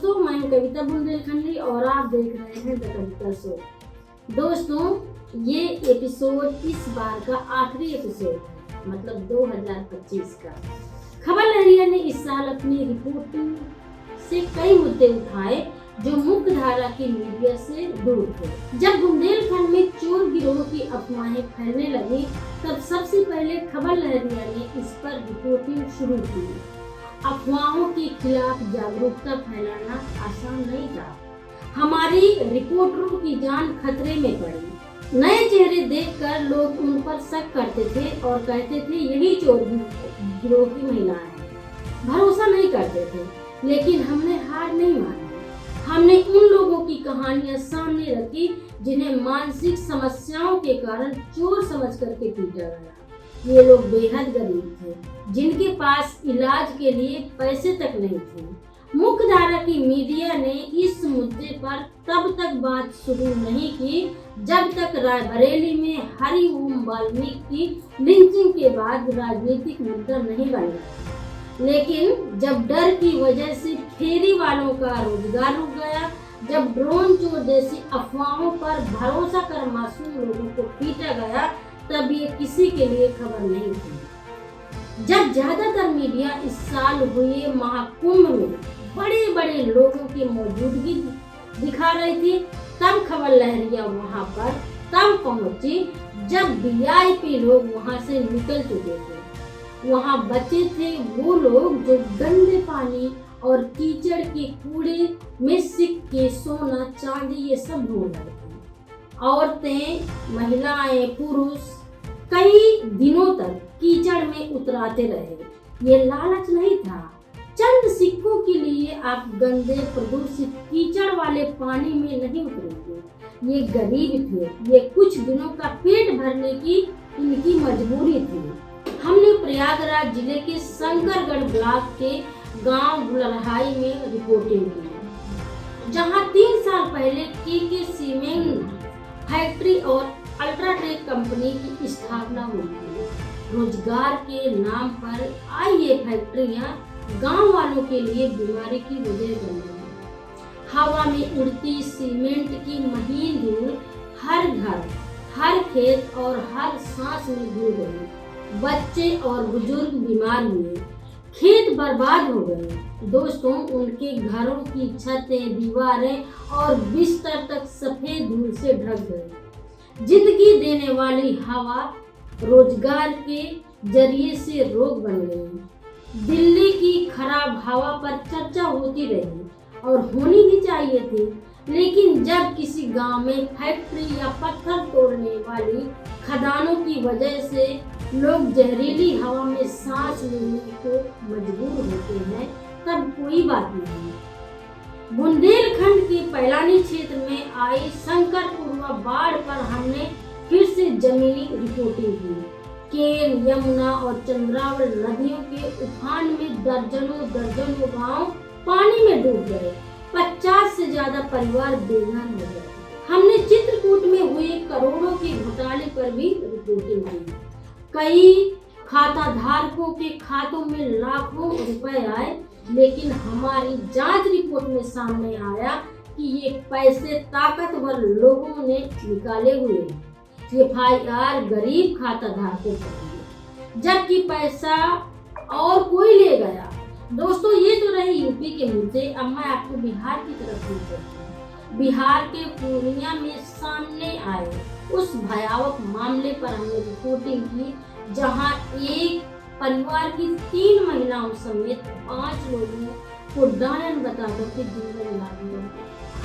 दोस्तों, मैं कविता बुंदेलखंडी और आप देख रहे हैं द कविता शो। दोस्तों, ये एपिसोड इस बार का आखिरी एपिसोड है, मतलब 2025 का। खबर लहरिया ने इस साल अपनी रिपोर्टिंग से कई मुद्दे उठाए जो मुख्य धारा की मीडिया से दूर थे। जब बुंदेलखंड में चोर गिरोह की अफवाहें फैलने लगी, तब सबसे पहले खबर लहरिया ने इस पर रिपोर्टिंग शुरू की। अफवाहों के खिलाफ जागरूकता फैलाना आसान नहीं था। हमारी रिपोर्टरों की जान खतरे में पड़ी। नए चेहरे देखकर लोग उन पर शक करते थे और कहते थे यही चोर गिरोह की महिला है। भरोसा नहीं करते थे, लेकिन हमने हार नहीं मानी। हमने उन लोगों की कहानियां सामने रखी जिन्हें मानसिक समस्याओं के कारण चोर समझ करके पीटा गया। ये लोग बेहद गरीब थे, जिनके पास इलाज के लिए पैसे तक नहीं थे। मुख्य धारा की मीडिया ने इस मुद्दे पर तब तक बात शुरू नहीं की जब तक रायबरेली में हरिओम वाल्मीकि की लिंचिंग के बाद राजनीतिक मुद्दा नहीं बन गया। लेकिन जब डर की वजह से फेरी वालों का रोजगार रुक गया, जब ड्रोन चोर जैसी अफवाहों पर भरोसा कर मासूम लोगों को पीटा गया, तब ये किसी के लिए खबर नहीं थी। जब ज्यादातर मीडिया इस साल हुए महाकुंभ में बड़े बड़े लोगों की मौजूदगी दिखा रही थी, तब खबर लहरिया वहां पर तब पहुंची जब वीआईपी लोग वहां से निकल चुके थे। वहां बचे थे वो लोग जो गंदे पानी और कीचड़ के कूड़े में सिक्के, सोना, चांदी ये सब ढूंढ रहे थे। औरतें, महिलाएं, पुरुष कई दिनों तक कीचड़ में उतराते रहे। ये लालच नहीं था। चंद सिक्कों के लिए आप गंदे प्रदूषित कीचड़ वाले पानी में नहीं उतरेंगे। ये गरीब थे। ये कुछ दिनों का पेट भरने की इनकी मजबूरी थी। हमने प्रयागराज जिले के शंकरगढ़ ब्लॉक के गांव गुलरहाई में रिपोर्टिंग की, जहां 3 साल पहले के सीमेंट फैक्ट्री और अल्ट्राटेक कंपनी की स्थापना हुई थी। रोजगार के नाम पर आई ये फैक्ट्रियां गांव वालों के लिए बीमारी की वजह बन गई। हवा में उड़ती सीमेंट की महीन धूल हर घर, हर खेत और हर सांस में घुल गई। बच्चे और बुजुर्ग बीमार हुए, खेत बर्बाद हो गए। दोस्तों, उनके घरों की छतें, दीवारें और बिस्तर तक सफेद धूल से ढक गए। जिंदगी देने वाली हवा रोजगार के जरिए से रोग बन गई। दिल्ली की खराब हवा पर चर्चा होती रही और होनी भी चाहिए थी, लेकिन जब किसी गांव में फैक्ट्री या पत्थर तोड़ने वाली खदानों की वजह से लोग जहरीली हवा में सांस लेने को मजबूर होते हैं, तब कोई बात नहीं। बुंदेलखंड के पैलानी क्षेत्र में आई शंकरपुरवा बाढ़ पर हमने फिर से जमीनी रिपोर्टिंग की। केन, यमुना और चंद्रावल नदियों के उफान में दर्जनों गांव पानी में डूब गए। 50 से ज्यादा परिवार बेघर हो गए। हमने चित्रकूट में हुए करोड़ों के घोटाले पर भी रिपोर्टिंग की। कई खाता धारकों के खातों में लाखों रुपए आए, लेकिन हमारी जांच रिपोर्ट में सामने आया कि ये पैसे ताकतवर लोगों ने निकाले हुए हैं। FIR गरीब खाता धारकों पर, जबकि पैसा और कोई ले गया। दोस्तों, ये तो रहे यूपी के मुद्दे। अब मैं आपको बिहार की तरफ ले चलती हूँ। बिहार के पूर्णिया में सामने आए उस भयावह मामले पर हमने रिपोर्टिंग की, जहां एक परिवार की 3 महिलाओं समेत 5 लोगों को डायन बताकर के जीवन ला दिया।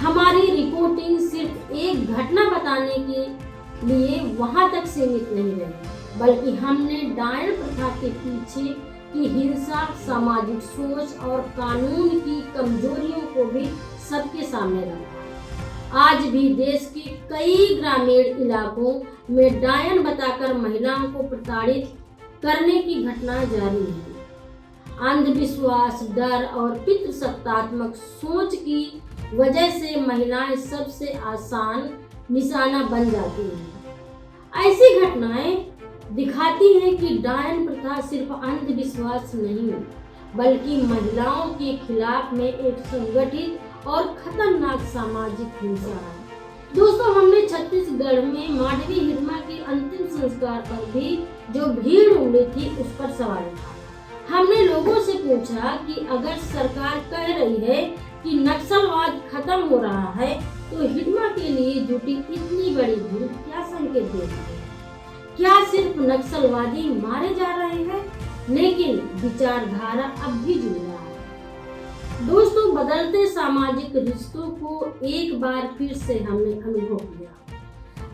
हमारी रिपोर्टिंग सिर्फ एक घटना बताने के लिए वहां तक सीमित नहीं रही, बल्कि हमने डायन प्रथा के पीछे की हिंसा, सामाजिक सोच और कानून की कमजोरियों को भी सबके सामने रखा। आज भी देश के कई ग्रामीण इलाकों में डायन बताकर महिलाओं को प्रताड़ित करने की घटनाएं जारी है। अंधविश्वास, डर और पितृसत्तात्मक सोच की वजह से महिलाएं सबसे आसान निशाना बन जाती हैं। ऐसी घटनाएं दिखाती हैं कि डायन प्रथा सिर्फ अंधविश्वास नहीं, बल्कि महिलाओं के खिलाफ में एक संगठित और खतरनाक सामाजिक हिंसा है। दोस्तों, हमने छत्तीसगढ़ में मांडवी हिरमा के अंतिम संस्कार पर भी जो भीड़ उमड़ी थी उस पर सवाल उठाया। हमने लोगों से पूछा कि अगर सरकार कह रही है कि नक्सलवाद खत्म हो रहा है तो हिरमा के लिए जुटी इतनी बड़ी भीड़ क्या संकेत दे रही है? क्या सिर्फ नक्सलवादी मारे जा रहे हैं, लेकिन विचारधारा अब भी जुड़ रहा है। दोस्तों, बदलते सामाजिक रिश्तों को एक बार फिर से हमने अनुभव किया।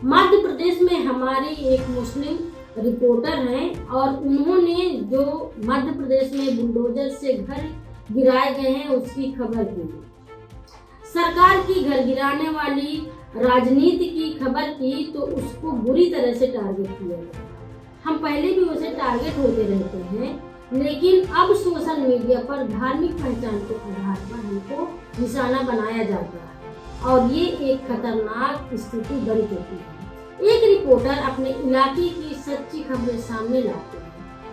मध्य प्रदेश में हमारे एक मुस्लिम रिपोर्टर हैं और उन्होंने जो मध्य प्रदेश में बुलडोजर से घर गिराए गए हैं उसकी खबर की। सरकार की घर गिराने वाली राजनीति की खबर की तो उसको बुरी तरह से टारगेट किया गया। हम पहले भी उसे टारगेट होते रहते हैं, लेकिन अब सोशल मीडिया पर धार्मिक पहचान के आधार पर हमको निशाना बनाया जाता है और ये एक खतरनाक स्थिति बन चुकी है। एक रिपोर्टर अपने इलाके की सच्ची खबरें सामने लाते हैं,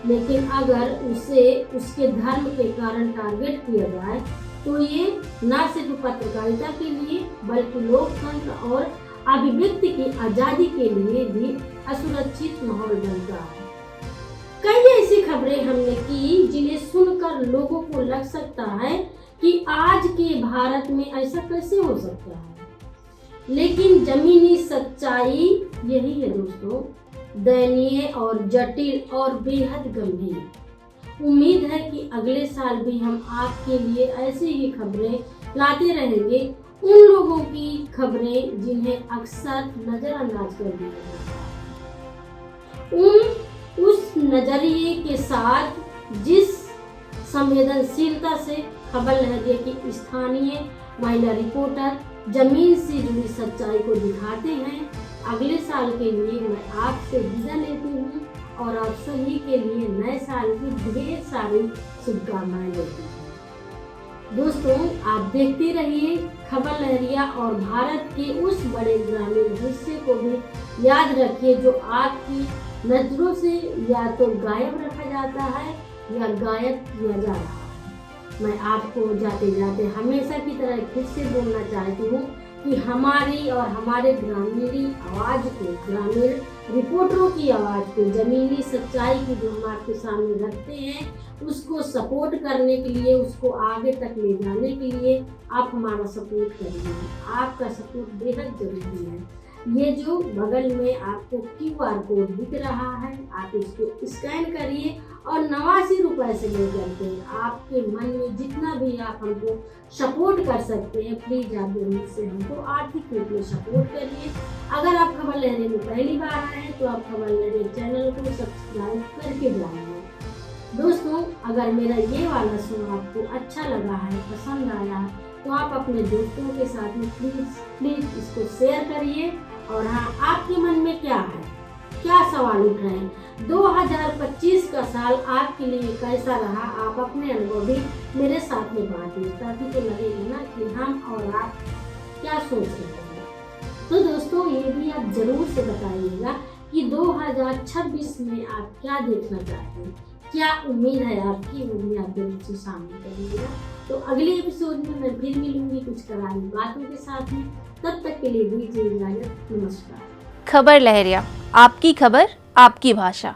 लेकिन अगर उसे उसके धर्म के कारण टारगेट किया जाए तो ये न सिर्फ पत्रकारिता के लिए बल्कि लोकतंत्र और अभिव्यक्ति की आजादी के लिए भी असुरक्षित माहौल बनता है। कई ऐसी खबरें हमने की जिन्हें सुनकर लोगों को लग सकता है कि आज के भारत में ऐसा कैसे हो सकता है, लेकिन जमीनी सच्चाई यही है दोस्तों, दयनीय और जटिल और बेहद गंभीर। उम्मीद है कि अगले साल भी हम आपके लिए ऐसी ही खबरें लाते रहेंगे, उन लोगों की खबरें जिन्हें अक्सर नजरअंदाज कर दिया जाता है। उस नजरिए के साथ जिस संवेदनशीलता से खबर लहरिया की स्थानीय महिला रिपोर्टर जमीन से जुड़ी सच्चाई को दिखाते हैं। अगले साल के लिए मैं आपसे विदा लेती हूँ और आप सभी के लिए नए साल की ढेर सारी शुभकामनाएं देती हूँ। दोस्तों, आप देखते रहिए खबर लहरिया और भारत के उस बड़े ग्रामीण हिस्से को भी याद रखिए जो आपकी नजरों से या तो गायब रखा जाता है या गायब किया जा रहा है। मैं आपको जाते जाते हमेशा की तरह फिर से बोलना चाहती हूँ कि हमारी और हमारे ग्रामीण आवाज़ को, ग्रामीण रिपोर्टरों की आवाज़ को, जमीनी सच्चाई की जो हम आपके सामने रखते हैं उसको सपोर्ट करने के लिए, उसको आगे तक ले जाने के लिए आप हमारा सपोर्ट करिए। आपका सपोर्ट बेहद जरूरी है। ये जो बगल में आपको QR कोड दिख रहा है, आप इसको स्कैन करिए और 89 रुपये से लेकर के आपके मन में जितना भी आप हमको सपोर्ट कर सकते हैं, प्लीज़ आप जरूर से हमको आर्थिक रूप में सपोर्ट करिए। अगर आप खबर लहरिया में पहली बार आए हैं तो आप खबर लहरिया चैनल को सब्सक्राइब करके जाइए। दोस्तों, अगर मेरा ये वाला शो आपको अच्छा लगा है, पसंद आया है, तो आप अपने दोस्तों के साथ में प्लीज़ इसको शेयर करिए। और हाँ, आपके मन में क्या है, क्या सवाल उठ रहे हैं, 2025 का साल आपके लिए कैसा रहा, आप अपने अनुभव भी मेरे साथ में बांटिए, ताकि तो लगेगा ना कि हम और आप क्या सोच रहे हैं। तो दोस्तों, ये भी आप जरूर से बताइएगा कि 2026 में आप क्या देखना चाहते हैं, क्या उम्मीद है आपकी, वो भी आप जरूर से शामिल करिएगा। तो अगले एपिसोड में मैं फिर मिलूंगी कुछ करारी बातों के साथ में। तब तक के लिए दीजिए इजाजत। नमस्कार। खबर लहरिया, आपकी खबर आपकी भाषा।